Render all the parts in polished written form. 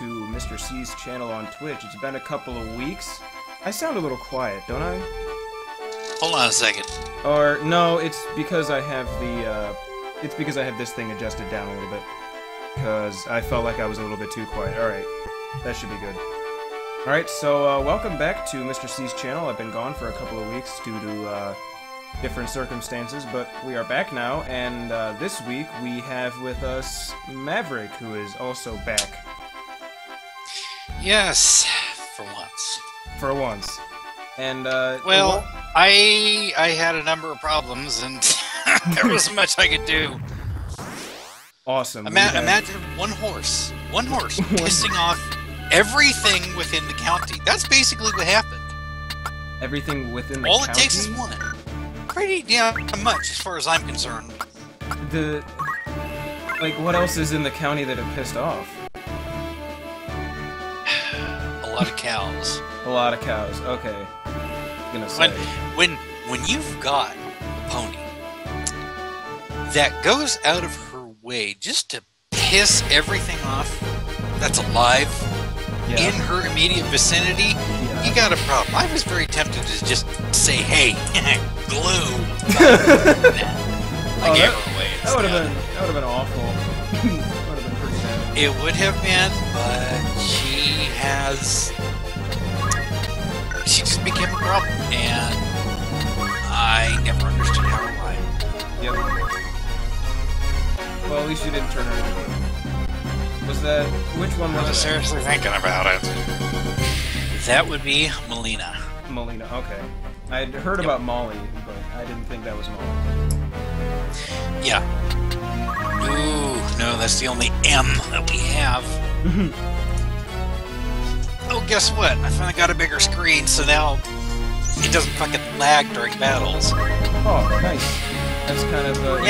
to Mr. C's channel on Twitch. It's been a couple of weeks. I sound a little quiet, don't I? Hold on a second. Or, no, it's because I have the, it's because I have this thing adjusted down a little bit. Because I felt like I was a little bit too quiet. Alright, that should be good. Alright, so, welcome back to Mr. C's channel. I've been gone for a couple of weeks due to, different circumstances, but we are back now, and this week we have with us Maverick, who is also back. Yes, for once. For once. And, well, I had a number of problems, and there wasn't much I could do. Awesome. Imagine one horse pissing off everything within the county. That's basically what happened. Everything within the county? All it takes is one. Pretty damn much, as far as I'm concerned. Like, what else is in the county that it pissed off? A lot of cows. A lot of cows. Okay. I'm gonna say. When you've got a pony that goes out of her way just to piss everything off that's alive in her immediate vicinity, you got a problem. I was very tempted to just say, "Hey, glue." I gave her away. That would have been awful. That would have been pretty bad. It would have been, but she just became a problem, and I never understood how or why. Yep. Well, at least you didn't turn her into glue. Was that... which one was it? I was seriously thinking about it. That would be Melina. Melina, okay. I'd heard about Molly, but I didn't think that was Molly. Yeah. Ooh, no, that's the only M that we have. Oh, guess what? I finally got a bigger screen, so now it doesn't fucking lag during battles. Oh, nice. That's kind of important.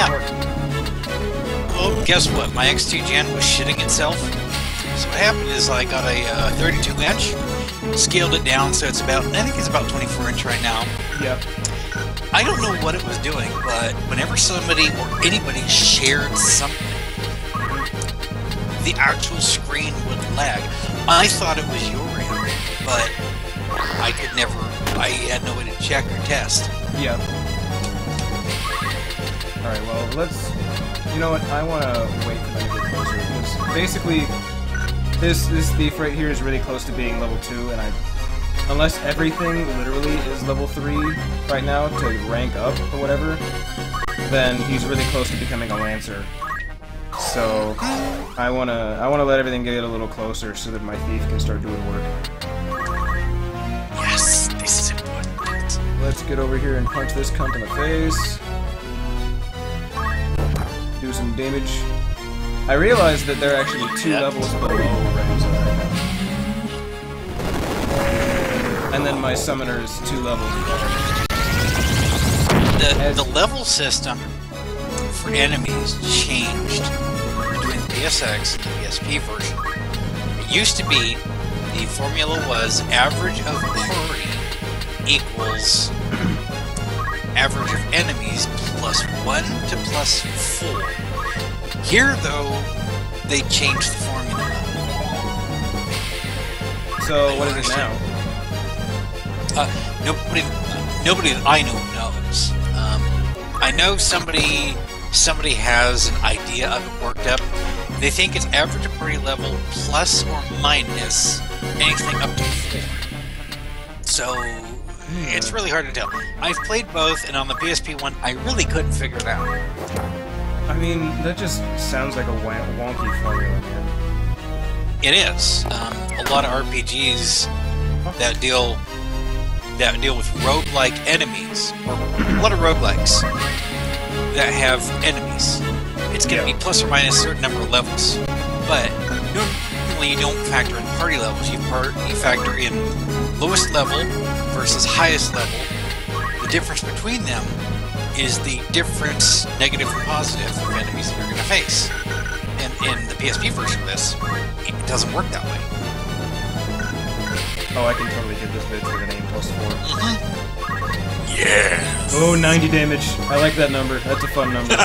Oh, guess what? My X2 Gen was shitting itself. So what happened is I got a 32-inch, scaled it down, so it's about, I think it's about 24-inch right now. Yep. I don't know what it was doing, but whenever somebody or anybody shared something, the actual screen would lag. I thought it was your end, but I had no way to check or test. Yep. Alright, well, you know what, I want to wait for them to get closer, because basically, this thief right here is really close to being level 2, and unless everything literally is level 3 right now to rank up or whatever, then he's really close to becoming a Lancer. So, I wanna let everything get a little closer so that my thief can start doing work. Yes, this is important. Let's get over here and punch this cunt in the face. Do some damage. I realized that they're actually 2 levels below Ramza right now. And then my summoner is 2 levels below. The level system for enemies changed between the PSX and the PSP version. It used to be, the formula was average of party equals average of enemies plus 1 to plus 4. Here, though, they changed the formula. So, what is it now? Nobody that I know knows. I know somebody has an idea of it worked up. They think it's average of party level plus or minus anything up to 4. So, it's really hard to tell. I've played both, and on the PSP one, I really couldn't figure it out. I mean, that just sounds like a wonky formula, man. It is. A lot of RPGs that deal with roguelike enemies, or a lot of roguelikes that have enemies. It's going to be plus or minus a certain number of levels. But normally you don't factor in party levels. You factor in lowest level versus highest level. The difference between them is the difference, negative and positive, of enemies that you're going to face. And in the PSP version of this, it doesn't work that way. Oh, I can totally get this bitch with an aim plus 4. Yeah. Oh, 90 damage. I like that number. That's a fun number.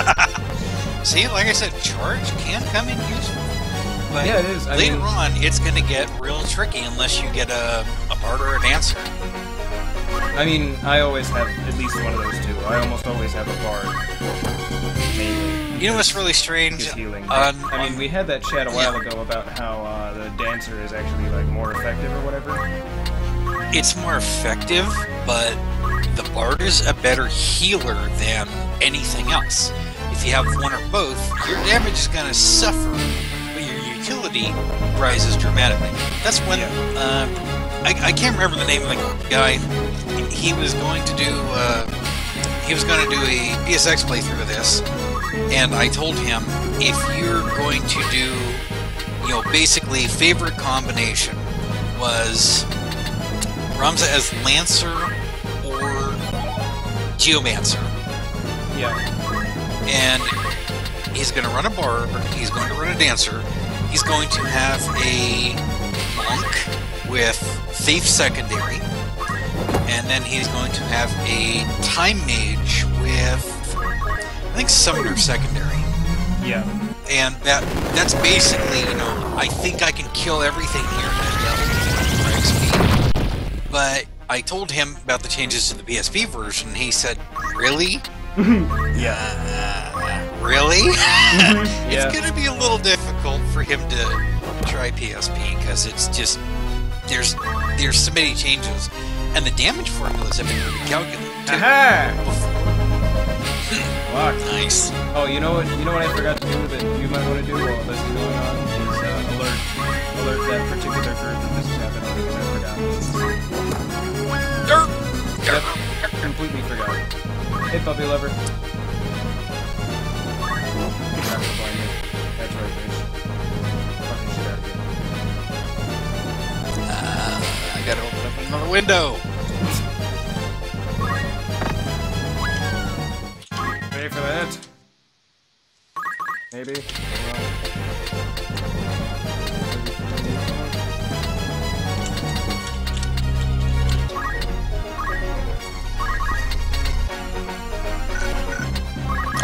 See, like I said, charge can come in useful. But yeah, it is. later on, it's going to get real tricky unless you get a bard or a dancer. I mean, I always have at least one of those two. I almost always have a bard. Mainly. You know what's really strange? Healing. I mean, we had that chat a while ago about how the dancer is actually like more effective or whatever. It's more effective, but the bard is a better healer than anything else. If you have one or both, your damage is going to suffer, but your utility rises dramatically. That's when I can't remember the name of the guy. He was going to do a PSX playthrough of this, and I told him, if you're going to do, basically favorite combination was Ramza as Lancer or Geomancer. Yeah. And he's going to run a bard, he's going to run a dancer, he's going to have a monk with thief secondary, and then he's going to have a time mage with, I think, summoner secondary. Yeah. And that's basically, I think I can kill everything here at level 3 for XP. But I told him about the changes to the PSP version, and he said, really? Really? It's going to be a little difficult for him to try PSP, because it's just, there's so many changes, and the damage formulas have been recalculated too. Aha! Fuck. Nice. Oh, you know what I forgot to do that you might want to do while this is going on is alert that particular group that this is happening, because I forgot. Yep, completely forgot. Hey, puppy lover. That's right, bitch. Fucking shit out of here. I gotta open up another window. Ready for that? Maybe?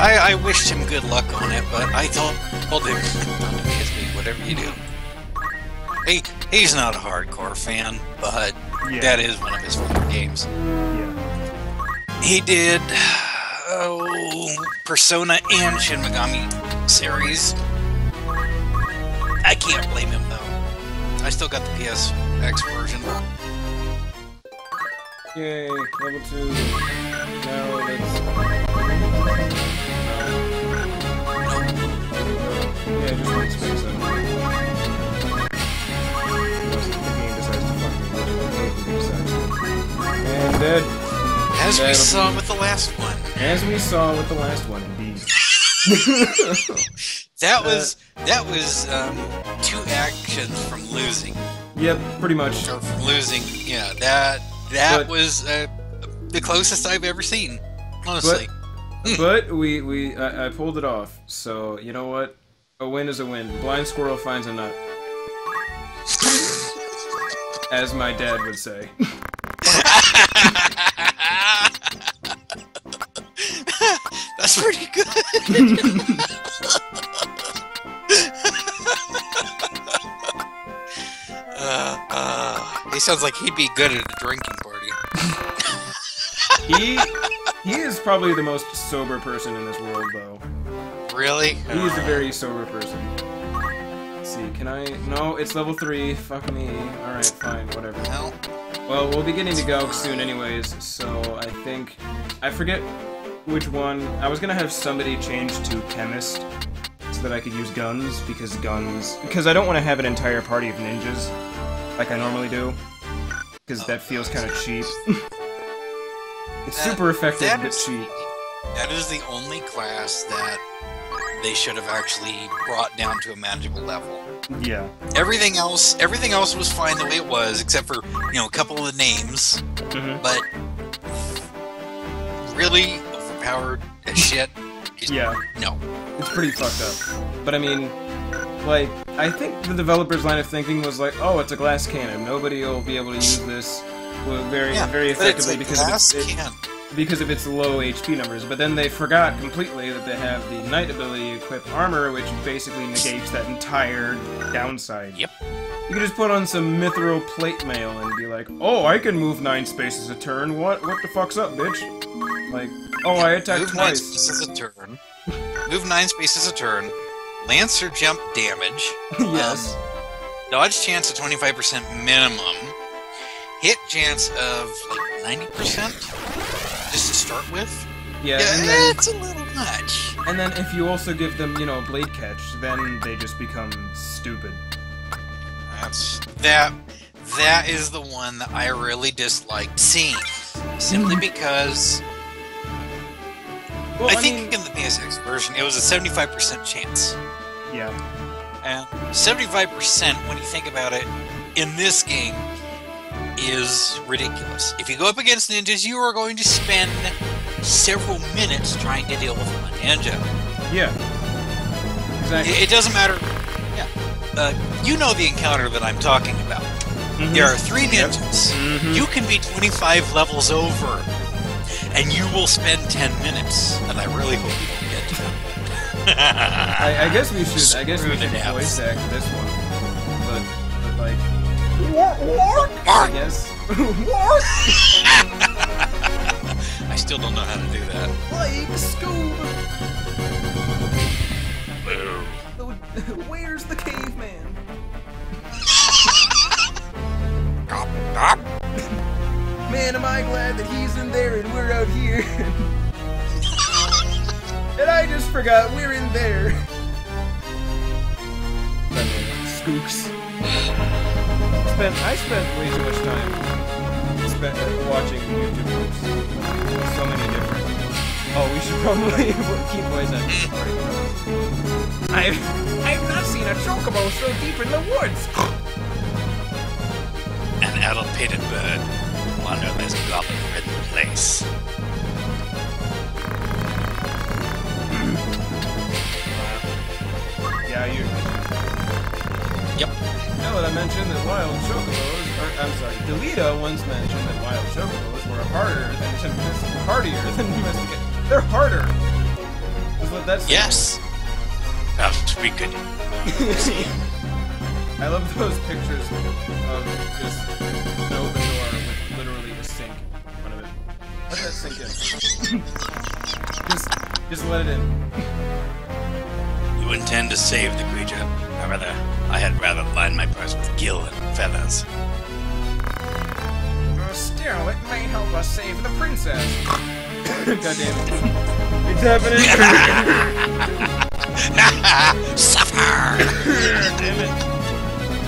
I wished him good luck on it, but I told him, whatever you do. He's not a hardcore fan, but that is one of his favorite games. Yeah. He did Persona and Shin Megami series. I can't blame him though. I still got the PSX version. Yay, level 2. Now let's... Yeah, just one space then. The game decides to fucking and dead. As we saw with the last one. As we saw with the last one, indeed. That was 2 actions from losing. Yep, pretty much. Or from losing, yeah. That was the closest I've ever seen, honestly. But I pulled it off. So you know what? A win is a win. Blind squirrel finds a nut, as my dad would say. That's pretty good. He sounds like he'd be good at a drinking party. He is probably the most sober person in this world, though. Really? He is a very sober person. Let's see, can I... No, it's level 3. Fuck me. Alright, fine, whatever. Well, we'll be getting to Gauk soon anyways, so I think... I forget which one... I was gonna have somebody change to Chemist so that I could use guns, because I don't want to have an entire party of ninjas, like I normally do, because that feels kind of cheap. It's super effective, but cheap. That is the only class that they should have actually brought down to a manageable level. Yeah. Everything else was fine the way it was, except for, a couple of the names. But really overpowered as shit. Yeah. No. It's pretty fucked up. But I mean, like, I think the developer's line of thinking was like, oh, it's a glass cannon. Nobody will be able to use this very effectively because glass cannon. because of its low HP numbers, but then they forgot completely that they have the Knight ability equipped armor, which basically negates that entire downside. Yep. You can just put on some mithril plate mail and be like, oh, I can move 9 spaces a turn. What the fuck's up, bitch? Like, oh, I attacked Move twice. 9 spaces a turn. Move 9 spaces a turn. Lancer jump damage. Yes. Dodge chance of 25% minimum. Hit chance of like 90%, just to start with. Yeah, and then, it's a little much. And then if you also give them, you know, blade catch, then they just become stupid. That is the one that I really disliked seeing, simply because Well, I think in the PSX version it was a 75% chance. Yeah. And 75%, when you think about it, in this game, is ridiculous. If you go up against ninjas, you are going to spend several minutes trying to deal with one ninja. Yeah. Exactly. It doesn't matter. Yeah. You know the encounter that I'm talking about. Mhm. There are 3 ninjas. Yep. Mhm. You can be 25 levels over, and you will spend 10 minutes. And I really hope you don't get to them. I guess we should. I guess we should voice act this one, but like, what? I guess. What? I still don't know how to do that. Like Scoob. Where's the caveman? Man, am I glad that he's in there and we're out here. And I just forgot we're in there. Skooks. I spent way too much time watching YouTube clips. So many different. Oh, we should probably keep voice acting. I've not seen a chocobo so deep in the woods. An adult-pated bird wander this goblin-ridden place. Yeah, you. Yep. Now that I mentioned that wild chocobos, I'm sorry, Delita once mentioned that wild chocobos were harder than hardier than domestic. They're harder. Is what that's. Yes. That we could. I love those pictures of just an open door with literally a sink in front of it. Let that sink in. just let it in. You intend to save the creature. However, I had rather line my purse with gill and feathers. Still, it may help us save the princess. God damn it. It's happening. Suffer! Damn it.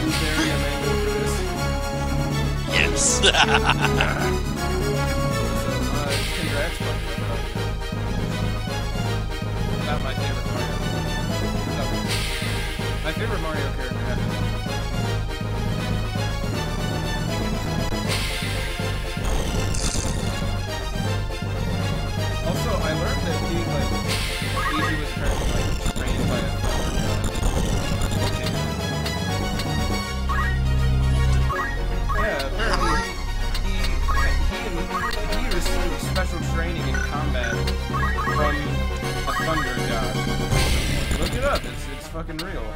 Is there a mango for this? Yes. Congrats, about my favorite Mario. Oh. My favorite Mario character happened. Also, I learned that he was apparently trained by a yeah, apparently he received special training in combat from a thunder god. Look it up, it's fucking real.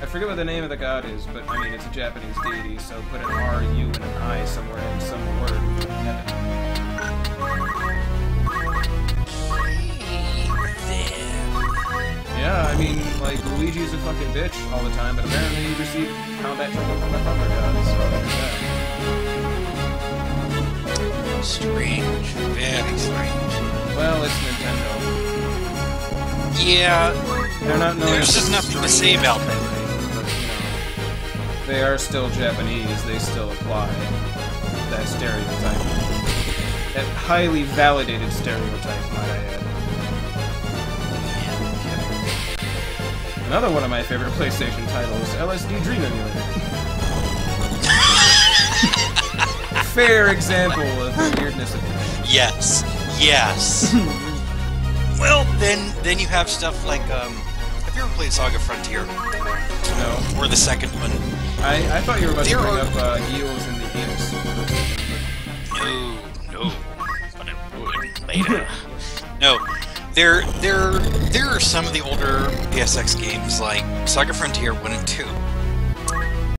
I forget what the name of the god is, but I mean it's a Japanese deity, so put an R, U, and an I somewhere in some word and get it. Yeah, I mean, like, Luigi's a fucking bitch all the time, but apparently he received combat training from a thunder god, so there's that. Strange. Very strange. Well, it's Nintendo. Yeah. They're not known There's as just nothing to say about them. but, you know, they are still Japanese, they still apply that stereotype. That highly validated stereotype, might I add. Another one of my favorite PlayStation titles, LSD Dream Emulator. Fair example of the weirdness of it. Yes. Yes. Well, then you have stuff like, have you ever played Saga Frontier? No. Or the second one? I thought you were about to bring up Eels in the Anus. No. But it would. later. No, there are some of the older PSX games like Saga Frontier 1 and 2